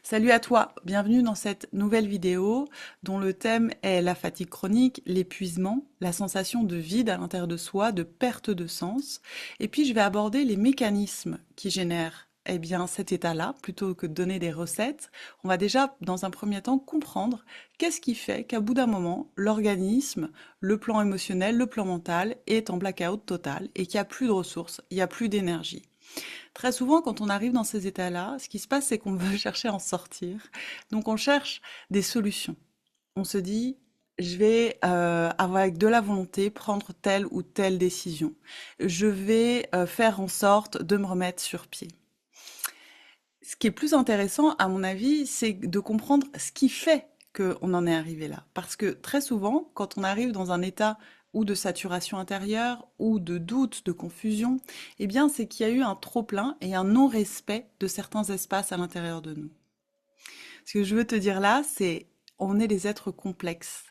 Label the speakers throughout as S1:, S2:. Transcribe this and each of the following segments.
S1: Salut à toi, bienvenue dans cette nouvelle vidéo dont le thème est la fatigue chronique, l'épuisement, la sensation de vide à l'intérieur de soi, de perte de sens. Et puis je vais aborder les mécanismes qui génèrent cet état-là, plutôt que de donner des recettes. On va déjà, dans un premier temps, comprendre qu'est-ce qui fait qu'à bout d'un moment, l'organisme, le plan émotionnel, le plan mental est en blackout total et qu'il n'y a plus de ressources, il n'y a plus d'énergie. Très souvent, quand on arrive dans ces états-là, ce qui se passe, c'est qu'on veut chercher à en sortir. Donc, on cherche des solutions. On se dit, je vais, avec de la volonté, prendre telle ou telle décision. Je vais faire en sorte de me remettre sur pied. Ce qui est plus intéressant, à mon avis, c'est de comprendre ce qui fait qu'on en est arrivé là. Parce que très souvent, quand on arrive dans un état ou de saturation intérieure, ou de doute, de confusion, eh bien, c'est qu'il y a eu un trop-plein et un non-respect de certains espaces à l'intérieur de nous. Ce que je veux te dire là, c'est on est des êtres complexes.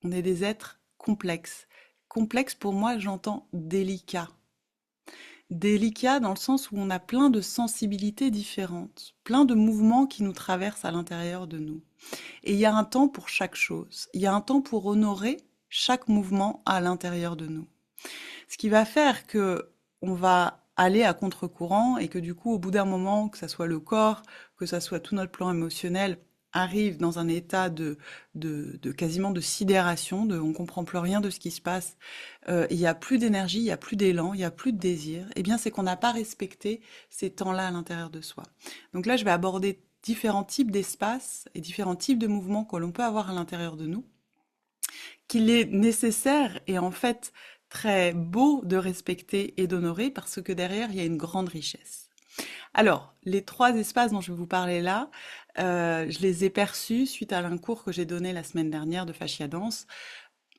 S1: On est des êtres complexes. Complexe, pour moi, j'entends délicat. Délicat dans le sens où on a plein de sensibilités différentes, plein de mouvements qui nous traversent à l'intérieur de nous. Et il y a un temps pour chaque chose. Il y a un temps pour honorer chaque mouvement à l'intérieur de nous. Ce qui va faire que on va aller à contre-courant et que du coup, au bout d'un moment, que ça soit le corps, que ça soit tout notre plan émotionnel, arrive dans un état de quasiment de sidération, de on comprend plus rien de ce qui se passe, il y a plus d'énergie, il y a plus d'élan, il y a plus de désir, eh bien c'est qu'on n'a pas respecté ces temps-là à l'intérieur de soi. Donc là, je vais aborder différents types d'espaces et différents types de mouvements que l'on peut avoir à l'intérieur de nous, qu'il est nécessaire et en fait très beau de respecter et d'honorer parce que derrière, il y a une grande richesse. Alors, les trois espaces dont je vais vous parler là, je les ai perçus suite à un cours que j'ai donné la semaine dernière de fascia danse.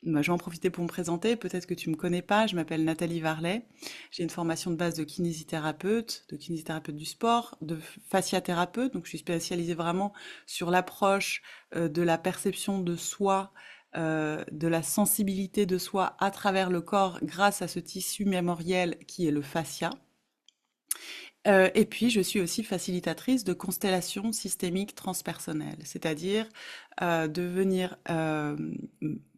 S1: Bah, je vais en profiter pour me présenter. Peut-être que tu me connais pas. Je m'appelle Nathalie Varlet. J'ai une formation de base de kinésithérapeute du sport, de fasciathérapeute. Donc, je suis spécialisée vraiment sur l'approche de la perception de soi, de la sensibilité de soi à travers le corps grâce à ce tissu mémoriel qui est le fascia. Et puis, je suis aussi facilitatrice de constellations systémiques transpersonnelles, c'est-à-dire de venir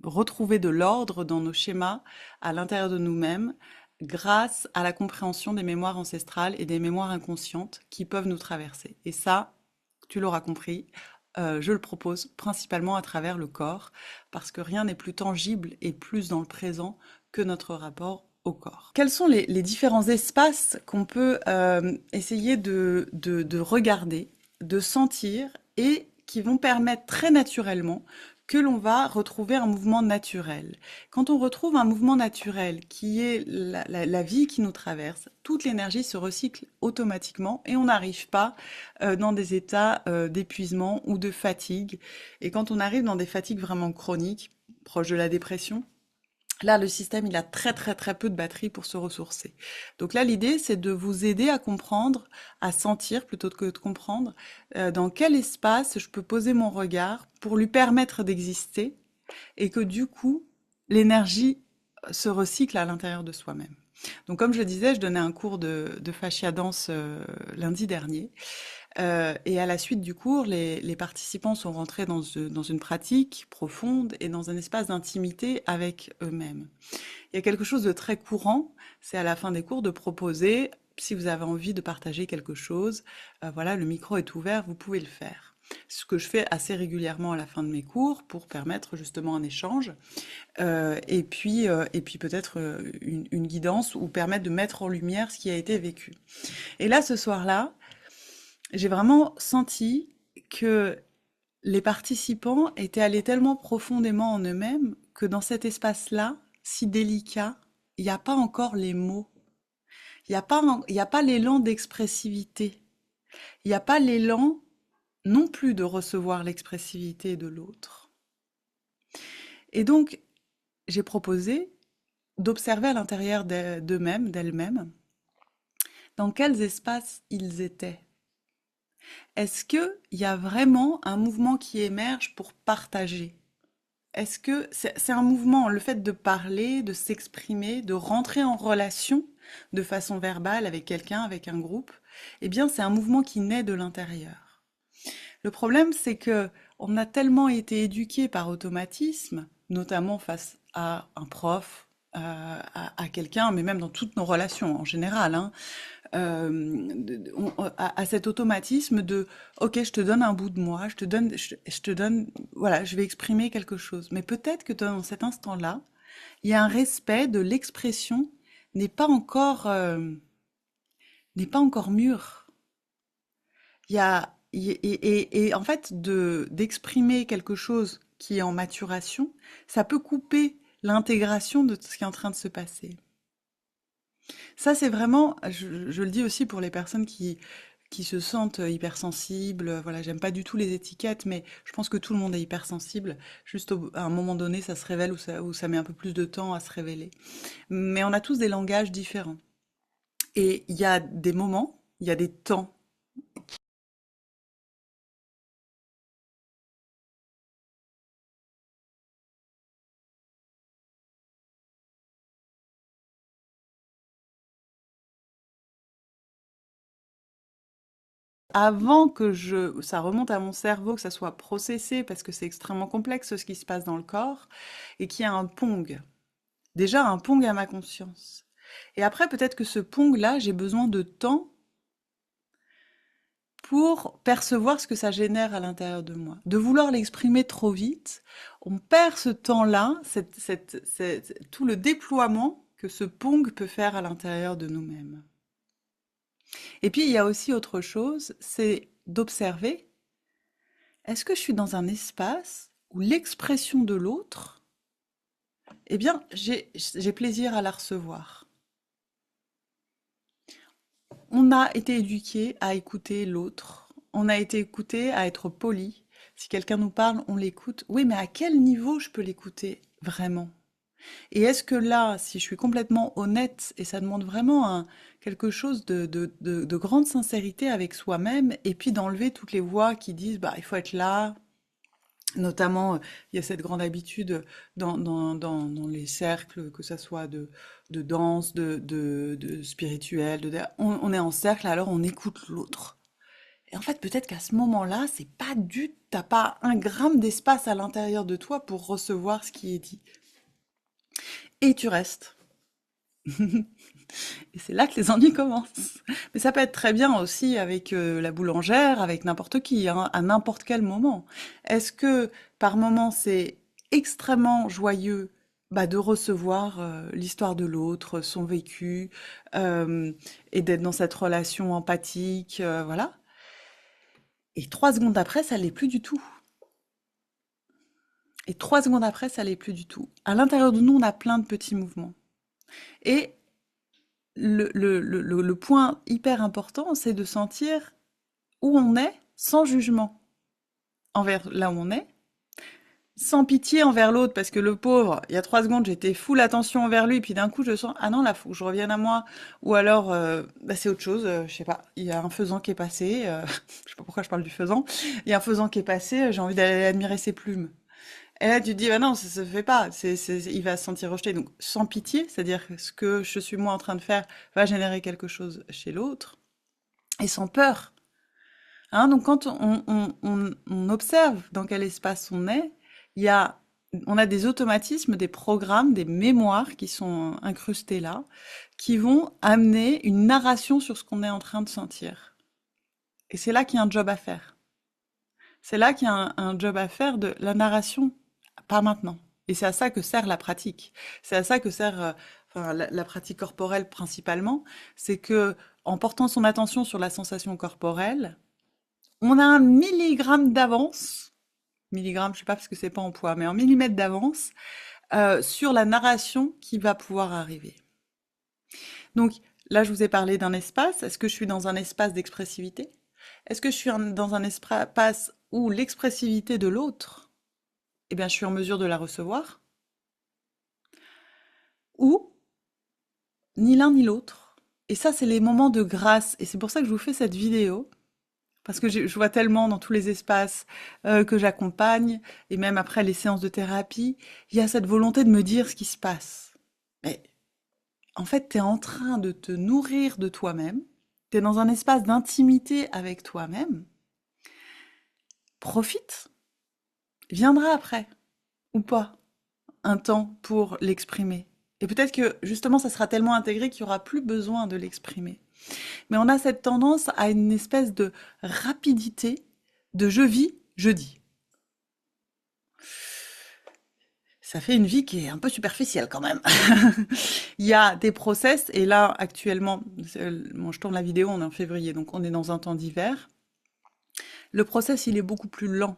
S1: retrouver de l'ordre dans nos schémas à l'intérieur de nous-mêmes grâce à la compréhension des mémoires ancestrales et des mémoires inconscientes qui peuvent nous traverser. Et ça, tu l'auras compris, je le propose principalement à travers le corps, parce que rien n'est plus tangible et plus dans le présent que notre rapport au corps. Quels sont les différents espaces qu'on peut essayer de regarder, de sentir et qui vont permettre très naturellement que l'on va retrouver un mouvement naturel. Quand on retrouve un mouvement naturel qui est la vie qui nous traverse, toute l'énergie se recycle automatiquement et on n'arrive pas dans des états d'épuisement ou de fatigue. Et quand on arrive dans des fatigues vraiment chroniques, proches de la dépression, là, le système, il a très très très peu de batterie pour se ressourcer. Donc là, l'idée, c'est de vous aider à comprendre, à sentir plutôt que de comprendre, dans quel espace je peux poser mon regard pour lui permettre d'exister et que du coup, l'énergie se recycle à l'intérieur de soi-même. Donc comme je le disais, je donnais un cours de fascia danse lundi dernier. Et à la suite du cours, les participants sont rentrés dans une pratique profonde et dans un espace d'intimité avec eux-mêmes. Il y a quelque chose de très courant, c'est à la fin des cours de proposer, si vous avez envie de partager quelque chose, voilà, le micro est ouvert, vous pouvez le faire. Ce que je fais assez régulièrement à la fin de mes cours pour permettre justement un échange et puis peut-être une guidance ou permettre de mettre en lumière ce qui a été vécu. Et là, ce soir-là, j'ai vraiment senti que les participants étaient allés tellement profondément en eux-mêmes que dans cet espace-là, si délicat, il n'y a pas encore les mots. Il y a pas l'élan d'expressivité. Il n'y a pas l'élan non plus de recevoir l'expressivité de l'autre. Et donc, j'ai proposé d'observer à l'intérieur d'eux-mêmes, d'elles-mêmes, dans quels espaces ils étaient. Est-ce qu'il y a vraiment un mouvement qui émerge pour partager? Est-ce que c'est un mouvement, le fait de parler, de s'exprimer, de rentrer en relation de façon verbale avec quelqu'un, avec un groupe, eh bien c'est un mouvement qui naît de l'intérieur. Le problème, c'est que on a tellement été éduqué par automatisme, notamment face à un prof, à quelqu'un, mais même dans toutes nos relations en général, hein, à cet automatisme de, ok, je te donne un bout de moi, je te donne, voilà, je vais exprimer quelque chose. Mais peut-être que dans cet instant-là, il y a un respect de l'expression n'est pas encore, n'est pas encore mûr. Et en fait, d'exprimer quelque chose qui est en maturation, ça peut couper l'intégration de ce qui est en train de se passer. Ça, c'est vraiment, je le dis aussi pour les personnes qui se sentent hypersensibles. Voilà, j'aime pas du tout les étiquettes, mais je pense que tout le monde est hypersensible. Juste à un moment donné, ça se révèle ou ça met un peu plus de temps à se révéler. Mais on a tous des langages différents. Et il y a des moments, il y a des temps. Avant que ça remonte à mon cerveau, que ça soit processé, parce que c'est extrêmement complexe ce qui se passe dans le corps, et qu'il y a un pong. Déjà un pong à ma conscience. Et après, peut-être que ce pong-là, j'ai besoin de temps pour percevoir ce que ça génère à l'intérieur de moi. De vouloir l'exprimer trop vite, on perd ce temps-là, tout le déploiement que ce pong peut faire à l'intérieur de nous-mêmes. Et puis, il y a aussi autre chose, c'est d'observer, est-ce que je suis dans un espace où l'expression de l'autre, eh bien, j'ai plaisir à la recevoir. On a été éduqué à écouter l'autre. On a été écouté à être poli. Si quelqu'un nous parle, on l'écoute. Oui, mais à quel niveau je peux l'écouter vraiment? Et est-ce que là, si je suis complètement honnête, et ça demande vraiment quelque chose de grande sincérité avec soi-même, et puis d'enlever toutes les voix qui disent, bah, il faut être là. Notamment, il y a cette grande habitude dans les cercles, que ça soit de danse, de spirituel, on est en cercle, alors on écoute l'autre. Et en fait, peut-être qu'à ce moment-là, t'as pas un gramme d'espace à l'intérieur de toi pour recevoir ce qui est dit. Et tu restes. Et c'est là que les ennuis commencent. Mais ça peut être très bien aussi avec la boulangère, avec n'importe qui, hein, à n'importe quel moment. Est-ce que par moment c'est extrêmement joyeux bah, de recevoir l'histoire de l'autre, son vécu, euh, et d'être dans cette relation empathique, voilà. Et 3 secondes après, ça l'est plus du tout. Et 3 secondes après, ça l'est plus du tout. À l'intérieur de nous, on a plein de petits mouvements. Et le point hyper important, c'est de sentir où on est sans jugement envers là où on est, sans pitié envers l'autre, parce que le pauvre, il y a 3 secondes, j'étais full attention envers lui, puis d'un coup, je sens, ah non, là, faut que je revienne à moi. Ou alors, bah, c'est autre chose, je sais pas, il y a un faisan qui est passé, je sais pas pourquoi je parle du faisan, il y a un faisan qui est passé, j'ai envie d'aller admirer ses plumes. Et là, tu te dis, bah non, ça se fait pas, il va se sentir rejeté. Donc, sans pitié, c'est-à-dire que ce que je suis moi en train de faire va générer quelque chose chez l'autre, et sans peur. Hein, donc quand on observe dans quel espace on est, il y a, on a des automatismes, des programmes, des mémoires qui sont incrustés là, qui vont amener une narration sur ce qu'on est en train de sentir. Et c'est là qu'il y a un job à faire. C'est là qu'il y a un job à faire de la narration, pas maintenant. Et c'est à ça que sert la pratique. C'est à ça que sert enfin, la pratique corporelle principalement. C'est que en portant son attention sur la sensation corporelle, on a un milligramme d'avance, milligramme, je sais pas parce que c'est pas en poids, mais en millimètres d'avance sur la narration qui va pouvoir arriver. Donc là, je vous ai parlé d'un espace. Est-ce que je suis dans un espace d'expressivité? Est-ce que je suis dans un espace où l'expressivité de l'autre, eh bien, je suis en mesure de la recevoir? Ou ni l'un ni l'autre? Et ça, c'est les moments de grâce. Et c'est pour ça que je vous fais cette vidéo. Parce que je vois tellement dans tous les espaces que j'accompagne, et même après les séances de thérapie, il y a cette volonté de me dire ce qui se passe. Mais en fait, tu es en train de te nourrir de toi-même, tu es dans un espace d'intimité avec toi-même, profite, viendra après, ou pas, un temps pour l'exprimer. Et peut-être que justement, ça sera tellement intégré qu'il n'y aura plus besoin de l'exprimer. Mais on a cette tendance à une espèce de rapidité de je vis, je dis. Ça fait une vie qui est un peu superficielle quand même. Il y a des process, et là actuellement, bon, je tourne la vidéo, on est en février, donc on est dans un temps d'hiver. Le process, il est beaucoup plus lent.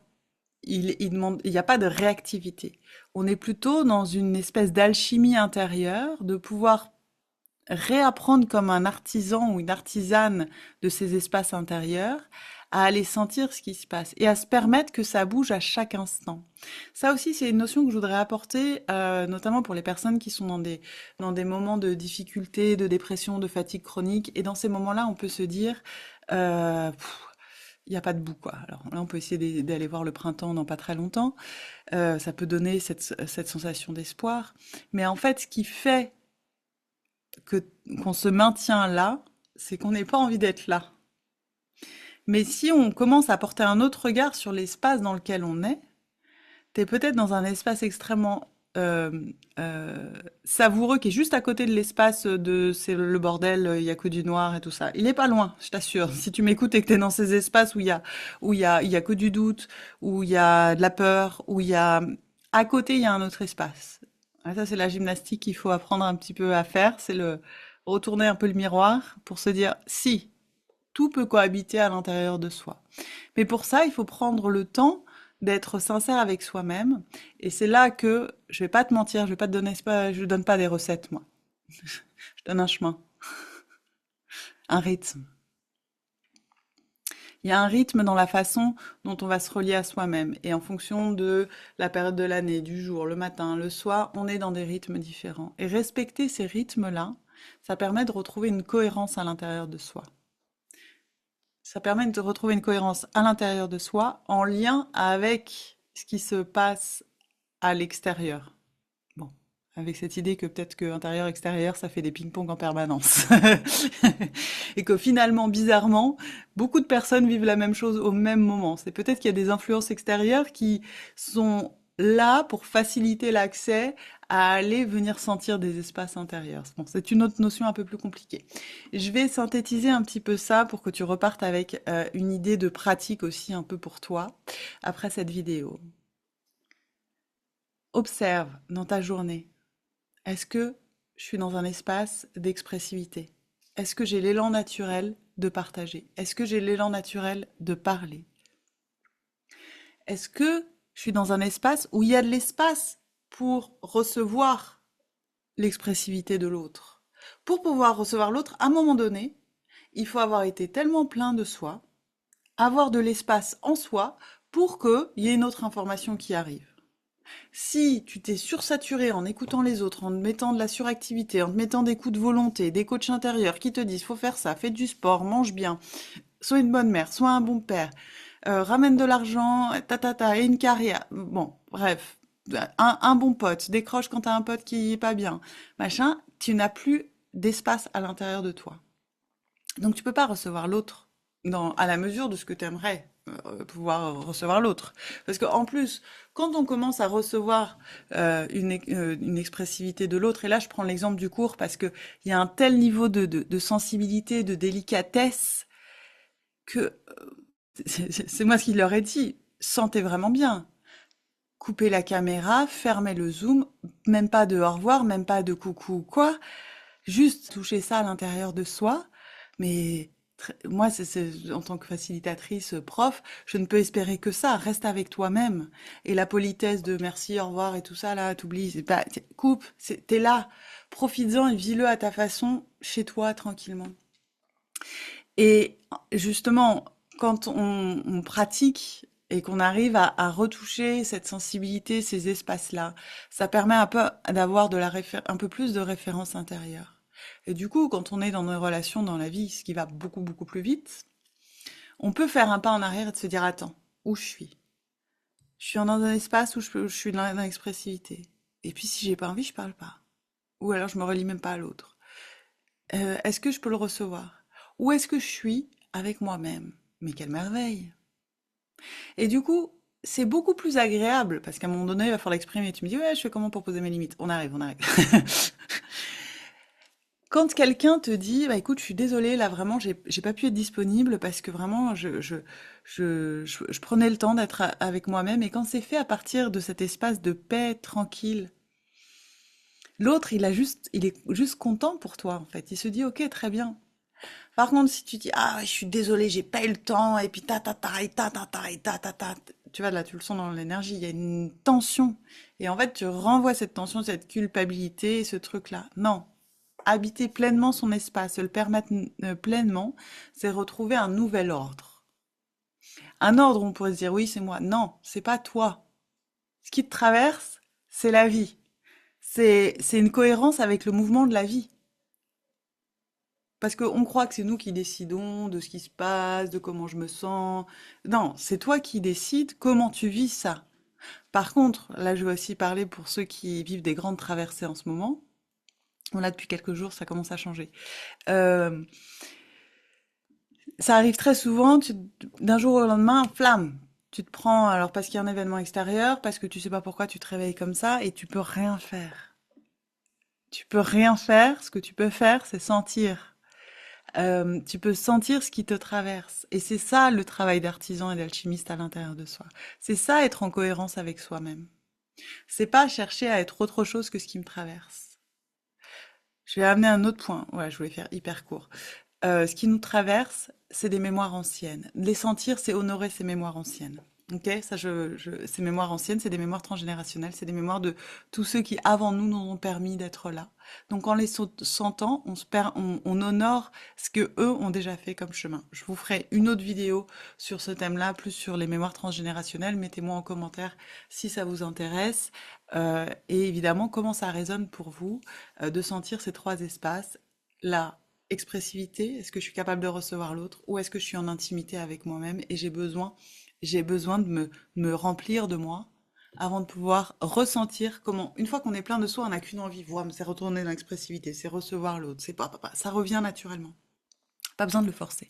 S1: Il n'y a pas de réactivité. On est plutôt dans une espèce d'alchimie intérieure, de pouvoir réapprendre comme un artisan ou une artisane de ces espaces intérieurs, à aller sentir ce qui se passe et à se permettre que ça bouge à chaque instant. Ça aussi, c'est une notion que je voudrais apporter, notamment pour les personnes qui sont dans des moments de difficulté, de dépression, de fatigue chronique. Et dans ces moments-là, on peut se dire, il n'y a pas de bout, quoi. Alors là, on peut essayer d'aller voir le printemps dans pas très longtemps. Ça peut donner cette sensation d'espoir. Mais en fait, ce qui fait que qu'on se maintient là, c'est qu'on n'ait pas envie d'être là. Mais si on commence à porter un autre regard sur l'espace dans lequel on est, t'es peut-être dans un espace extrêmement savoureux qui est juste à côté de l'espace de c'est le bordel, il y a que du noir et tout ça. Il est pas loin, je t'assure. Si tu m'écoutes et que t'es dans ces espaces il y a que du doute, où il y a de la peur, où il y a à côté il y a un autre espace. Ah, ça c'est la gymnastique qu'il faut apprendre un petit peu à faire, c'est le retourner un peu le miroir pour se dire si tout peut cohabiter à l'intérieur de soi. Mais pour ça, il faut prendre le temps d'être sincère avec soi-même. Et c'est là que je vais pas te mentir, je vais pas te donner, je donne pas des recettes, moi. Je donne un chemin, un rythme. Il y a un rythme dans la façon dont on va se relier à soi-même. Et en fonction de la période de l'année, du jour, le matin, le soir, on est dans des rythmes différents. Et respecter ces rythmes-là, ça permet de retrouver une cohérence à l'intérieur de soi. Ça permet de retrouver une cohérence à l'intérieur de soi en lien avec ce qui se passe à l'extérieur. Bon, avec cette idée que peut-être que intérieur-extérieur, ça fait des ping-pong en permanence. Et que finalement, bizarrement, beaucoup de personnes vivent la même chose au même moment. C'est peut-être qu'il y a des influences extérieures qui sont là pour faciliter l'accès à aller venir sentir des espaces intérieurs. Bon, c'est une autre notion un peu plus compliquée. Je vais synthétiser un petit peu ça pour que tu repartes avec une idée de pratique aussi un peu pour toi après cette vidéo. Observe dans ta journée. Est-ce que je suis dans un espace d'expressivité? Est-ce que j'ai l'élan naturel de partager? Est-ce que j'ai l'élan naturel de parler? Est-ce que je suis dans un espace où il y a de l'espace pour recevoir l'expressivité de l'autre? Pour pouvoir recevoir l'autre, à un moment donné, il faut avoir été tellement plein de soi, avoir de l'espace en soi pour qu'il y ait une autre information qui arrive. Si tu t'es sursaturé en écoutant les autres, en te mettant de la suractivité, en te mettant des coups de volonté, des coachs intérieurs qui te disent faut faire ça, fais du sport, mange bien, sois une bonne mère, sois un bon père, ramène de l'argent, et une carrière. Bon, bref, un bon pote, décroche quand t'as un pote qui est pas bien, machin, tu n'as plus d'espace à l'intérieur de toi. Donc tu peux pas recevoir l'autre à la mesure de ce que tu aimerais pouvoir recevoir l'autre. Parce qu'en plus, quand on commence à recevoir une expressivité de l'autre, et là je prends l'exemple du cours parce que il y a un tel niveau de sensibilité, de délicatesse, que c'est moi ce qui leur ai dit, sentez vraiment bien. Coupez la caméra, fermez le zoom, même pas de au revoir, même pas de coucou ou quoi, juste toucher ça à l'intérieur de soi, mais moi, en tant que facilitatrice, prof, je ne peux espérer que ça. Reste avec toi-même. Et la politesse de merci, au revoir et tout ça, là, t'oublies. C'est pas, coupe, t'es là. Profites-en et vis-le à ta façon, chez toi, tranquillement. Et justement, quand on pratique et qu'on arrive à retoucher cette sensibilité, ces espaces-là, ça permet un peu d'avoir un peu plus de référence intérieure. Et du coup, quand on est dans nos relations dans la vie, ce qui va beaucoup, beaucoup plus vite, on peut faire un pas en arrière et de se dire, attends, où je suis? Je suis dans un espace où je suis dans l'expressivité. Et puis si j'ai pas envie, je parle pas. Ou alors je me relie même pas à l'autre. Est-ce que je peux le recevoir? Où est-ce que je suis avec moi-même? Mais quelle merveille! Et du coup, c'est beaucoup plus agréable parce qu'à un moment donné, il va falloir l'exprimer. Tu me dis, ouais, je fais comment pour poser mes limites? On arrive, on arrive. Quand quelqu'un te dit, bah écoute, je suis désolée, là vraiment, j'ai pas pu être disponible parce que vraiment, je prenais le temps d'être avec moi-même. Et quand c'est fait à partir de cet espace de paix tranquille, l'autre, il est juste content pour toi, en fait. Il se dit, ok, très bien. Par contre, si tu dis, ah, ouais, je suis désolée, j'ai pas eu le temps, et puis ta, et ta, tu vois, là, tu le sens dans l'énergie, il y a une tension. Et en fait, tu renvoies cette tension, cette culpabilité, ce truc-là. Non. Habiter pleinement son espace, se le permettre pleinement, c'est retrouver un nouvel ordre. Un ordre, on pourrait se dire, oui, c'est moi. Non, c'est pas toi. Ce qui te traverse, c'est la vie. C'est une cohérence avec le mouvement de la vie. Parce qu'on croit que c'est nous qui décidons de ce qui se passe, de comment je me sens. Non, c'est toi qui décides comment tu vis ça. Par contre, là, je vais aussi parler pour ceux qui vivent des grandes traversées en ce moment. On l'a depuis quelques jours, ça commence à changer. Euh, Ça arrive très souvent, d'un jour au lendemain, flamme. Tu te prends, alors parce qu'il y a un événement extérieur, parce que tu sais pas pourquoi tu te réveilles comme ça, et tu peux rien faire. Tu peux rien faire, ce que tu peux faire, c'est sentir. Tu peux sentir ce qui te traverse. Et c'est ça le travail d'artisan et d'alchimiste à l'intérieur de soi. C'est ça être en cohérence avec soi-même. C'est pas chercher à être autre chose que ce qui me traverse. Je vais amener un autre point. Ouais, je voulais faire hyper court. Ce qui nous traverse, c'est des mémoires anciennes. Les sentir, c'est honorer ces mémoires anciennes. Ok, ça, ces mémoires anciennes, c'est des mémoires transgénérationnelles, c'est des mémoires de tous ceux qui, avant nous, nous ont permis d'être là. Donc, en les sentant, on honore ce que eux ont déjà fait comme chemin. Je vous ferai une autre vidéo sur ce thème-là, plus sur les mémoires transgénérationnelles. Mettez-moi en commentaire si ça vous intéresse. Et évidemment, comment ça résonne pour vous de sentir ces trois espaces là expressivité, est-ce que je suis capable de recevoir l'autre ou est-ce que je suis en intimité avec moi-même et j'ai besoin de me remplir de moi avant de pouvoir ressentir comment, une fois qu'on est plein de soi, on n'a qu'une envie, voir, c'est retourner dans l'expressivité, c'est recevoir l'autre, c'est pas, ça revient naturellement. Pas besoin de le forcer.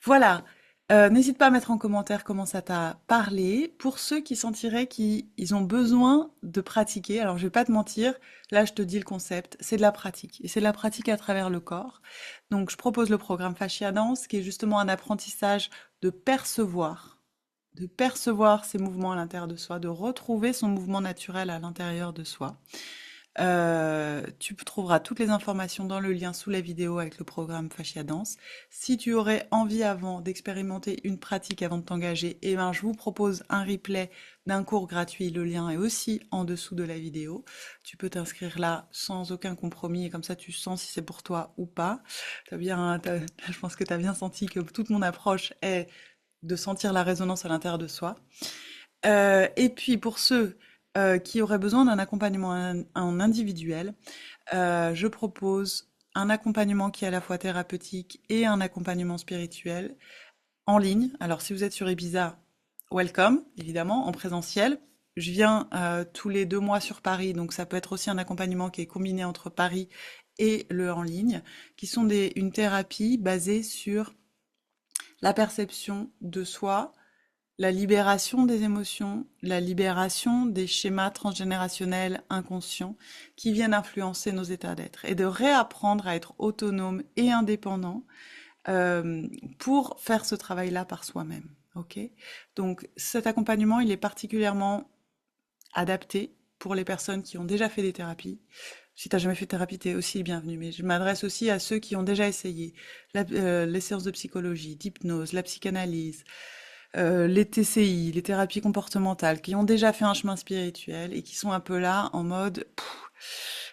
S1: Voilà. N'hésite pas à mettre en commentaire comment ça t'a parlé. Pour ceux qui sentiraient qu'ils ont besoin de pratiquer, alors je vais pas te mentir, là je te dis le concept, c'est de la pratique. Et c'est de la pratique à travers le corps. Donc je propose le programme Fascia Dance, qui est justement un apprentissage de percevoir ses mouvements à l'intérieur de soi, de retrouver son mouvement naturel à l'intérieur de soi. Tu trouveras toutes les informations dans le lien sous la vidéo avec le programme Fascia Dance. Si tu aurais envie avant d'expérimenter une pratique avant de t'engager, eh ben, je vous propose un replay d'un cours gratuit. Le lien est aussi en dessous de la vidéo. Tu peux t'inscrire là sans aucun compromis et comme ça tu sens si c'est pour toi ou pas. Je pense que tu as bien senti que toute mon approche est de sentir la résonance à l'intérieur de soi. Et puis pour ceux qui auraient besoin d'un accompagnement en individuel, je propose un accompagnement qui est à la fois thérapeutique et un accompagnement spirituel en ligne. Alors si vous êtes sur Ibiza, welcome, évidemment, en présentiel. Je viens tous les 2 mois sur Paris, donc ça peut être aussi un accompagnement qui est combiné entre Paris et le en ligne, qui sont une thérapie basée sur la perception de soi, la libération des émotions, la libération des schémas transgénérationnels inconscients qui viennent influencer nos états d'être et de réapprendre à être autonome et indépendant euh, pour faire ce travail-là par soi-même. Ok. Donc cet accompagnement, il est particulièrement adapté pour les personnes qui ont déjà fait des thérapies. Si tu n'as jamais fait de thérapie, tu es aussi bienvenue. Mais je m'adresse aussi à ceux qui ont déjà essayé les séances de psychologie, d'hypnose, la psychanalyse, les TCI, les thérapies comportementales, qui ont déjà fait un chemin spirituel et qui sont un peu là en mode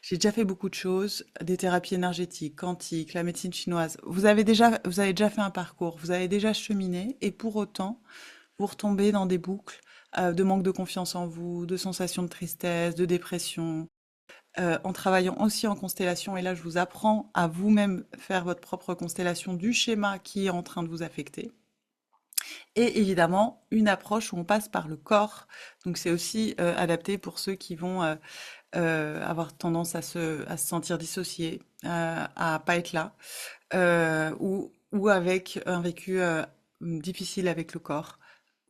S1: j'ai déjà fait beaucoup de choses, des thérapies énergétiques, quantiques, la médecine chinoise. Vous avez déjà fait un parcours, vous avez déjà cheminé et pour autant, vous retombez dans des boucles de manque de confiance en vous, de sensations de tristesse, de dépression, en travaillant aussi en constellation. Et là, je vous apprends à vous-même faire votre propre constellation du schéma qui est en train de vous affecter. Et évidemment, une approche où on passe par le corps. Donc c'est aussi adapté pour ceux qui vont avoir tendance à se sentir dissociés, à pas être là, ou avec un vécu difficile avec le corps,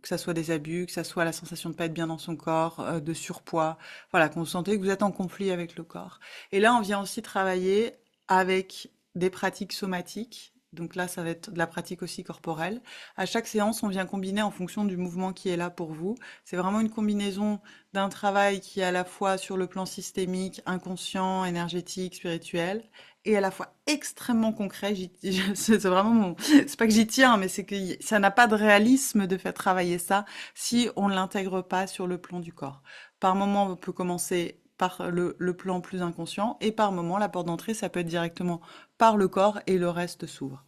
S1: que ça soit des abus, que ça soit la sensation de pas être bien dans son corps, de surpoids, voilà, quand vous sentez que vous êtes en conflit avec le corps. Et là, on vient aussi travailler avec des pratiques somatiques. Donc là, ça va être de la pratique aussi corporelle. À chaque séance, on vient combiner en fonction du mouvement qui est là pour vous. C'est vraiment une combinaison d'un travail qui est à la fois sur le plan systémique, inconscient, énergétique, spirituel, et à la fois extrêmement concret. C'est vraiment c'est pas que j'y tiens, mais c'est que ça n'a pas de réalisme de faire travailler ça si on ne l'intègre pas sur le plan du corps. Par moment, on peut commencer par le plan plus inconscient, et par moment, la porte d'entrée, ça peut être directement par le corps et le reste s'ouvre.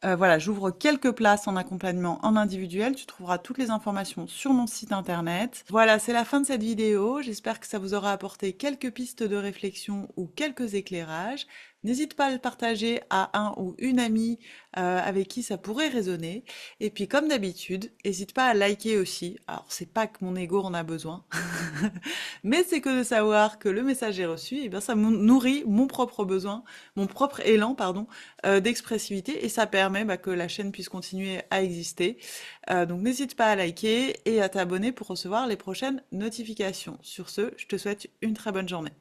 S1: Voilà, j'ouvre quelques places en accompagnement en individuel. Tu trouveras toutes les informations sur mon site internet. Voilà, c'est la fin de cette vidéo. J'espère que ça vous aura apporté quelques pistes de réflexion ou quelques éclairages. N'hésite pas à le partager à un ou une amie avec qui ça pourrait résonner. Et puis, comme d'habitude, n'hésite pas à liker aussi. Alors, c'est pas que mon ego en a besoin, mais c'est que de savoir que le message est reçu, et bien ça nourrit mon propre besoin, mon propre élan, pardon, d'expressivité, et ça permet que la chaîne puisse continuer à exister. Donc n'hésite pas à liker et à t'abonner pour recevoir les prochaines notifications. Sur ce, je te souhaite une très bonne journée.